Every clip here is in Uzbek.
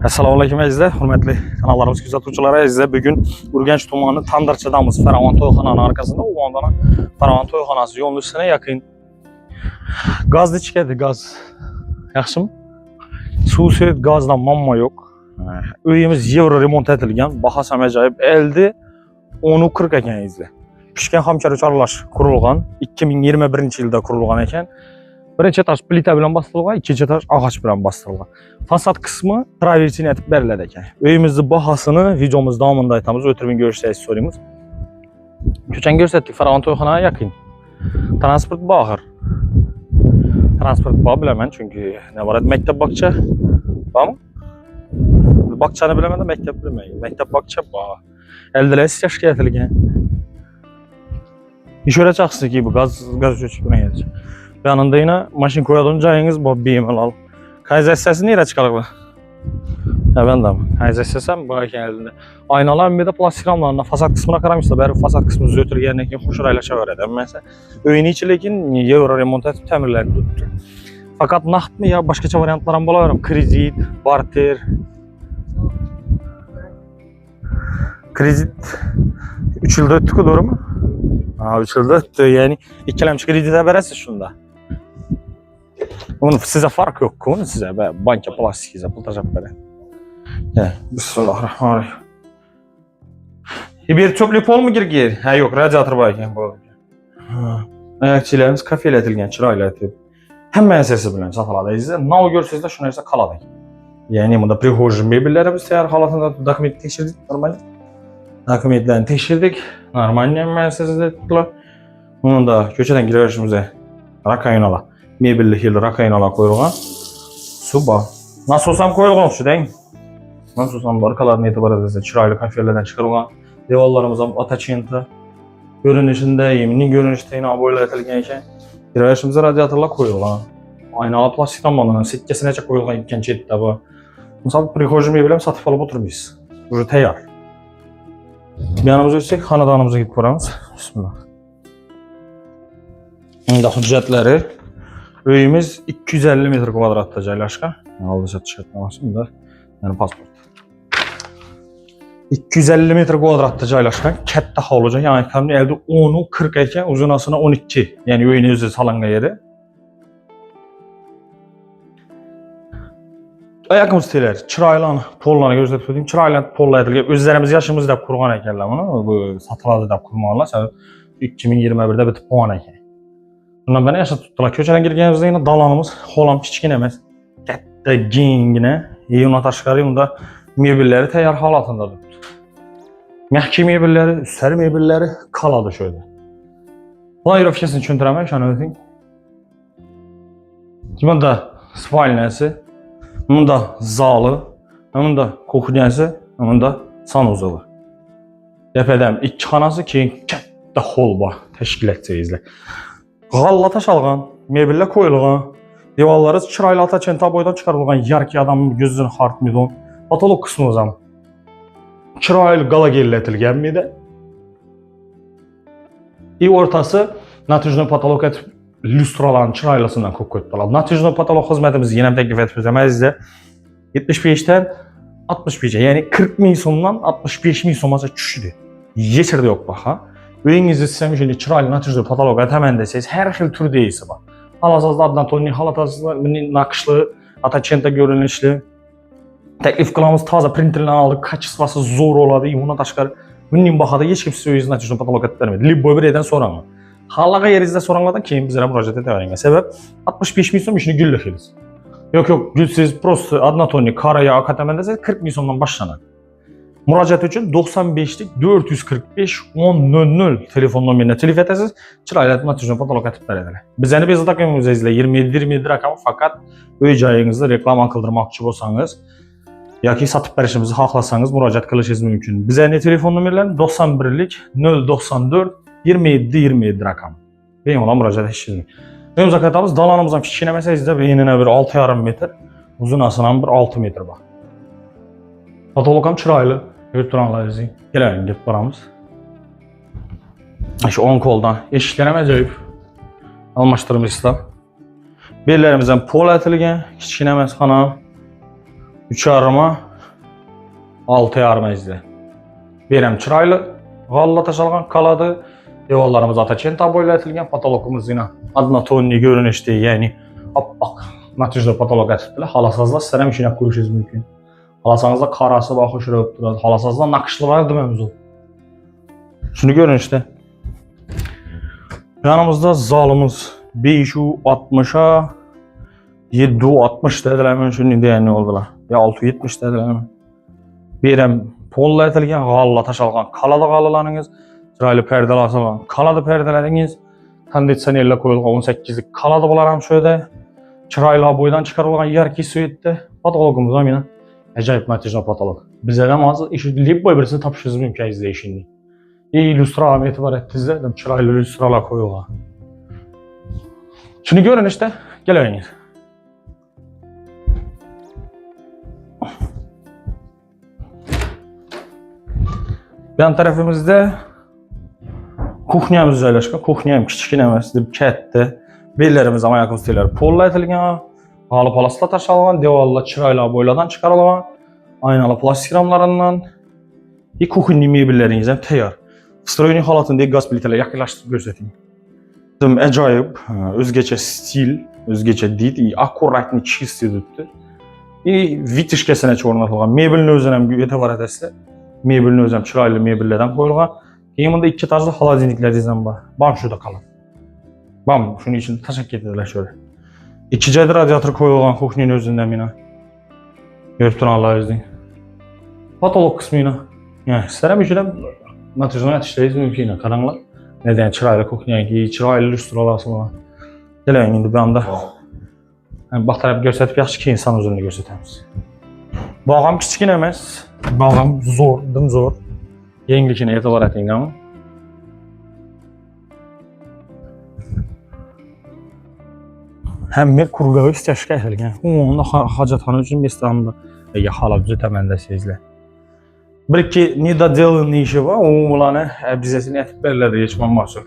Assalomu alaykum azizlar, hurmatli kanallarimiz kuzatuvchilari azizlar. Bugun Urganch tumani Tandirchidamiz. Faraon to'yxonaning arkasida Ug'ondana Faraon to'yxonasi yo'nalishine yaqin. Gazda chiqadi, gaz. Yaxshimi? Suv svet gazdan muammo yo'q. Uyimiz yevro remont etilgan, bahasi ham ajoyib. Eldi 10.40 ekan azizlar. Pishgan xomchar aralash qurilgan, 2021-yilda qurilgan ekan. Birinchi etaj plita bilan bostirilgan, ikkinchi etaj ağaç bilan bostirilgan. Fasad qismi travertin etib beriladi ekan. Uyimizning bahosini videomiz davomida aytamiz. O'tirib ko'rishsangiz so'raymiz. Ko'chani ko'rsatdik, Faraon to'yxonaga yaqin. Transport bog'ir. Transport bor bilaman, chunki navorat maktab bog'cha bormi? Bog'chani bilaman, maktab bilmayman. Maktab bog'cha bor. Eldilar ishga etilgan. İşöre çaxsız ki bu gaz o'chib turgan. Yanında yine maşin koyalım joyingiz bor bemalol. Kanalizatsiyasi nereye chiqadi bu? Ha ben de. Kanalizatsiyasi ham bor ekan eldida. Aynalar bir de plastik ramlarına fasad kısmına qaramışsa, bari fasad kısmini o'tirgandan keyin xushro'ylashaveradi. Mesela uyni ichi lekin yevro remont etib ta'mirlanib turibdi. Faqat naqdmi yo boshqacha variantlar ham bo'laveradi. Kredit, barter. Kredit 3 yilda o'tdi-ku, to'g'rimi? Ha, 3 yilda o'tdi. Ya'ni ikkilamchi kreditga berasiz shunda. Onun size fark yok. Onun size banka plastik size pul tajab beradi. Bismillahirrahmanirrahim. Bir çöplük pol mu girgir? Ha yok, radiator var ekan bu. Ayakçılarımız kafeletilgan, chiroylatib. Hamma narsasi bilan sotiladi. Sizlar nav ko'rsangizlar shu narsa qoladi. Ya'ni bunda prihojniy mebellarimiz tayyor holatida dokument tekshirdik, normal. Dokumentlarni tekshirdik, normal hamma narsasi tutdilar. Bunda ko'chadan kiraverishimizda rakaynalar. Mebelli hil rakaynalar qo'yilgan. Suba. Nasos ham qo'yilgan o'xshaydi. Nasos ham arqalarini e'tibor etsangiz chiroyli kafelardan chiqarilgan. Devorlarimiz ham atachenta. Ko'rinishida, yemning ko'rinishida yana bo'ylatilgan ekan. Kiraverishimizda radiatorlar qo'yilgan. Aynalar plastikdan bo'lingan, setkasigacha qo'yilgan ikkinchi chetda bu. Misol prihojniy mebel ham sotib olib o'tirmiz. Уже tayyor. Yanımıza o'tsak, xonadonimizga ketib ko'ramiz. Bismillah. Bunda hujjatları uyimiz 250 metr kvadratda joylashgan. Oldincha shartnomasida, yani pasport. 250 metr kvadratda joylashgan, katta hovli joy, ya'ni kamida elde 10.40 ekan, uzunasini 12. Yani uyning o'zi solingan yeri. Ayakımız teler, chiroyli pollarni ko'rsatib o'tdim. Chiroyli pollar aytilgan, o'zlarimiz yoshimizda qurgan ekanlar buni. Bu sotiladi deb qurmoqlar. 2021da bitib qolgan ekan. Bundan beri yashab tutdilar. Ko'chadan kirganimizda yana dalonimiz xolam kichkina emas. Katta, kengina. Undan tashqari unda mebellari tayyor holatida turibdi. Mahkam mebellari, ustar mebellari qoladi shu yerda. Playirovkasini tushuntiraman, shuni o'ting. Bunda spalnasi, bunda zali, bunda kuxnyasi, bunda sanuzeli. Tepadan ikki xonasi, keyin katta hol bor tashkil etsangizlar. G'alla tashalgan, mebellar qo'yilgan, devorlari chiroyli atachenta boydan chiqarilgan, yarki odamning ko'zini xartmaydi. Patolog qismimiz ham chiroyli galagellatilganmidi. O'rtasi natijli patolog etib lyustralarni chiroylisidan ko'p qo'yibdilar. Natijli patolog xizmatimizni yana taklif etib o'tamizda 75 dan 65 ga, ya'ni 40 ming so'mdan 65 ming so'mgacha tushdi. Yechirda yo'q baha. Uyingizni sizam shunday chiroyli natijli patolog ataman desangiz, har xil turda esi bor. Halasozlardan to'ning halatasining naqshli, atachenta ko'rinishli. Taklif qilamiz, toza printerlarni olib, kachествоsi zo'r bo'ladi. Undan tashqari bunning bahada hech kim siz o'zingizni natijli patolog atib bermaydi. Libbo bir yerdan so'rang. Halaqa yerinizda so'ranglardan keyin bizlarga murojaat etavering. Sabab 65 ming so'm ishni gullashimiz. Yo'q, gulsiz prosta однотонник qora yo kataman desangiz 40 ming so'mdan boshlanadi. Murojaat uchun 95lik 445 1000 telefon nomeriga telefon etasiz. Chiroyli natijli patolog atib beradilar. Bizlarni bezovta qilmaymiz, 27 raqami faqat uy joyingizni reklama qildirmoqchi bo'lsangiz yoki sotib berishimizni xohlasangiz murojaat qilishingiz mumkin. Bizlarning telefon nomerlari 91lik 094 27 raqam. Bemalol murojaat etishingiz mumkin. Uyimiz akatamiz, dalonimiz ham kichkina emas, sizda enina bir 6,5 metr, uzunasini ham bir 6 metr bor. Patolog ham chiroyli. Yurtlarangizning keling deb boramiz. Shu 10 qo'ldan eshiklar ham ajoyib. Almashtiribsizlar. Bellarimiz ham pol atilgan, kichkina emas xona. 3,5 6,5 mezli. Berem çıraylı, galla taşalgan kaladı. Devallarımız ataçenta boyla etilgen, patologumuz yine adnatonni görünüşte, yani appak natijli patolog etibdiler. Halasazda sizlere işine koyuşunuz mümkün. Halasanızda karası bakış röp durur, halasazda nakışlı var dememiz o. Şunu görün işte. Yanımızda zalımız 560'a 760 dediler, şunu diyen ne oldular? Ya 670 dediler. Berem polla etilgen, galla taşalgan kalada galalarınız, çıraylı perdeler asılgan kalada perdeleriniz, konditsionerle koyulgan 18'lik kalada bular şöyle, çıraylı boydan çıkarılgan yarki süette, patologumuz amina. Acayip natijli patolog. Bize de mazı işi boy birisini tapışırız mümkün izleyişini. İllüstra amiyeti var ettizde, çıraylı illüstralar koyulgan. Şunu görün işte, gelin. Yan tarafımızda kuxnyamız yerleşken, kuxnyam kiçikine emasdir, kətdə. Bellərimiz ama yakın stillər polla etilgan, halı palasla taşalgan, devallar çırayla boyladan çıkarılgan, aynalı plastik ramlarından, kuxinli mebelleriniz hem təyar. Stroyning halatında gaz plitelə yaxınlaşdırıb göstəreyim. Acayip, özgəçə stil, özgəçə did, akkuratni çizdidir. Vitişkəsinə çornatılgan, mebelin özünə etibar edəslə. Mebelin özüm çıraylı mebellerden koyulgan. Yanımda iki tarzda haladenikler dizem var. Bam şurada kalın. Bam şunun içinde taşak getirdiler şöyle. İki cedi radyatör koyulgan kuxninin özünden yine. Görüp duran Allah özdeyin. Patolog kısmı yine. Yani sizlere bir şeyden natijini yetiştiririz mümkün yine. Karanlık. Neden çıraylı kuxniyen ki, çıraylı lüstrolası var. Geleyin indi bir anda. Yani bak tarafı gösterip yaxşı ki insan özünü gösterimiz. Bağam kiçikin emas. Bağam zor, dım zor. Yenglikine etibar etin ama. Hem bir kurgağı istəşkə etilgen. Onda hacatxana üçün mesleğimdə yaxalab cü təməndə sizlə. Bir ki, nidadelin işi var, ulanı bizesini etib belirlədi geçmem mahsul.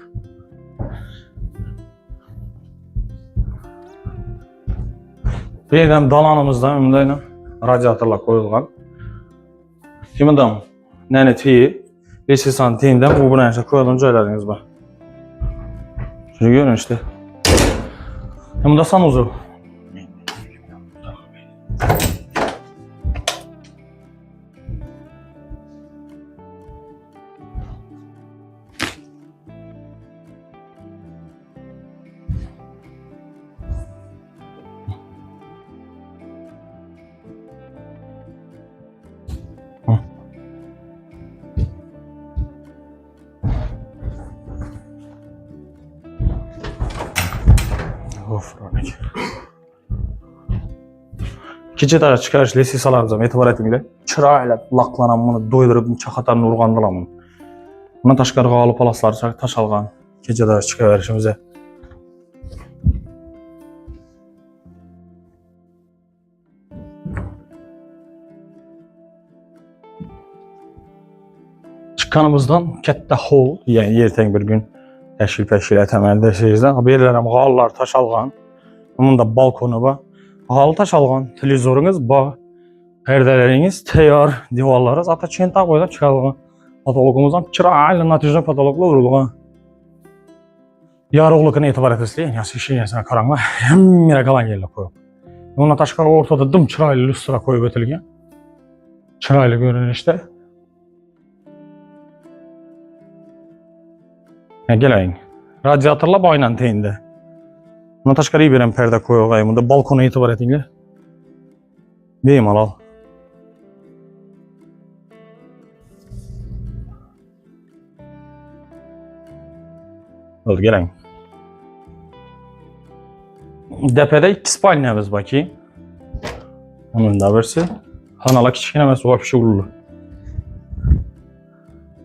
Bir dalanımızda ümümdə radyatörla koyulgan. Şimdi de nene teyi 5 santimden bu buna işte koyalım cayladınız bak. Şunu görün işte. Hem de sanuzu. Ofronik. İkinci daha çıkarış lesi salarımıza etibar etmeyle çırayla laklanan bunu doydurup çakatarını urgandılar bunu. Buna taşkarı alıp palaslar taş algan. İkinci daha çıkarışımıza. Çıkanımızdan katta hol, yani yerten bir gün təşkil etəməlidir şeyizdən. Belirlərəm qallar taş alğan. Bunun da balkonu var. Halı taş alğan, televizorunuz var. Pərdələriniz təyar, divarları zaten çenta qoyulub çıxarılğan. Patologumuzdan çıraylı natijli patologla vurulğan. Yarıqlıqına etibar etəsiliyin, yası işin yasına karanlığa hem yere qalan yerlə qoyub. Ona taşqarı ortada dım çıraylı lüstra qoyub ötülgən. Çıraylı görünüşdə. Geleyin. Radyatörla bayla teyinde. Buna taşkarıyı veren perde koyulğayım. Bunda balkona itibar etinle. Beyim al. Oldu geleyin. Depede 2 spalnyamız var ki. Onun da birisi. Hanala kiçikine mesela var bir şey olurlu.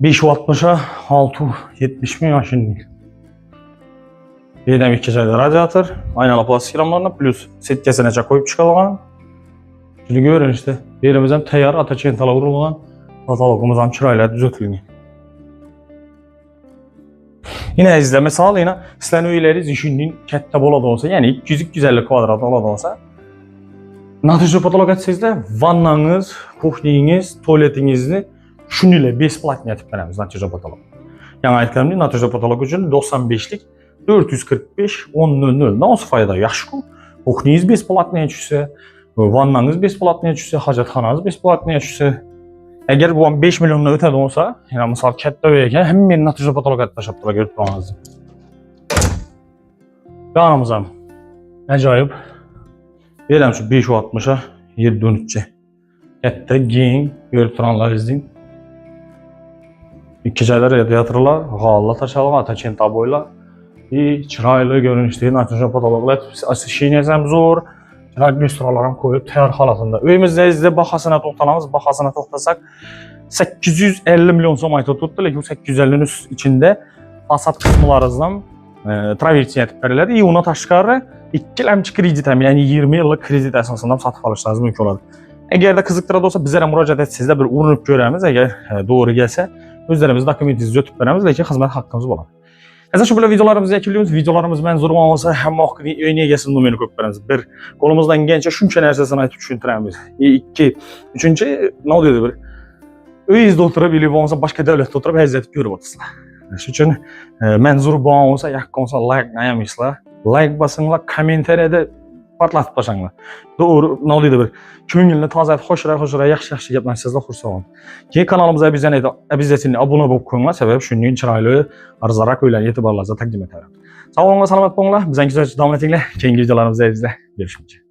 560'a 670 mi yaşın? Birden iki çayda radyatör, aynalı plastik ramlarına plus set kesinece koyup çıkarılan. Şimdi görün işte, yerimizden təyar ataçentala vurulğan patologumuzdan çırayla düzəltilgan. Yine izleme sağlı yine sizlerin öyleriz işinin kətdə bola da olsa, yani 250 kvadrat ola da olsa Natijada patolog etsizlar, vannangiz, kuxningiz, tualetingizni shuningdek besplatniy etib beramiz natijada patolog. Yani aytganimdek natijada patolog uchun 95lik 445 1000 nasıl foyda yaxshi-ku. Kuxningiz besplatniy tushsa, vannangiz besplatniy tushsa, hojatxonangiz besplatniy tushsa, agar bu 5 milliondan o'tadi bo'lsa, yana misol katta uy ekan, hammani natijada patolog etib tashlab turib ko'rib turamiz. Yonimiz ham ajoyib. Beram shu 560 a 713 cha. Katta keng ko'rib turganlaringizdek. İki joylar radiatorlar, g'alla tashalgan, atachenta bo'ylar. Chiroyli ko'rinishdagi natijada patologlar, освещениесі ham zo'r. Chiroyli restoranlar ham qo'yib tayyor holatida. Uyimizda bahosini to'xtalamiz, bahosini to'xtasak 850 million so'm aytib turibdi, lekin 850 ning ichida fasad qismlaridan traversiya etib beriladi. Uni tashqari ikkilamchi kredit ham, ya'ni 20 yillik kredit asosida ham sotib olishingiz mumkin bo'ladi. Agarda qiziqtiradi bo'lsa, bizlarga murojaat etsangizlar, bir urinib ko'ramiz. Agar to'g'ri kelsa, o'zlarimiz dokumentingizni o'tib beramiz, lekin xizmat haqqimiz bo'ladi. Hozir shu bilan videolarimizni yakunlaymiz. Videolarimiz manzur bo'lsa, hamma oqning uyini egasini nomerini qo'yib beramiz. Bir, qo'limizdan kelgancha shuncha narsasini aytib tushuntiramiz. Ikki, uchinchi, nima deydi bir uyingizda o'tirib, yoki bo'lmasa boshqa davlatda o'tirib aziyat ko'rib o'tirsizlar. Shuning uchun manzur bo'lsa, yoqqan bo'lsa like ayamaysizlar. Like bosinglar, kommentariyada portlatib tashanglar. To'g'ri, nima deydi bir ko'ngilni tozalab, xo'shira yaxshi gap narsangizlar xursand. Keyin kanalimizga обязательно obuna bo'lib qo'yinglar, sababi shunday chiroyli, arzonroq uylarni e'tiborlaringizga taqdim etamiz. Sog' bo'linglar, salomat bo'linglar. Bizning kuzatishda davom etinglar. Keyingi videolarimizda izlab görüşguncha.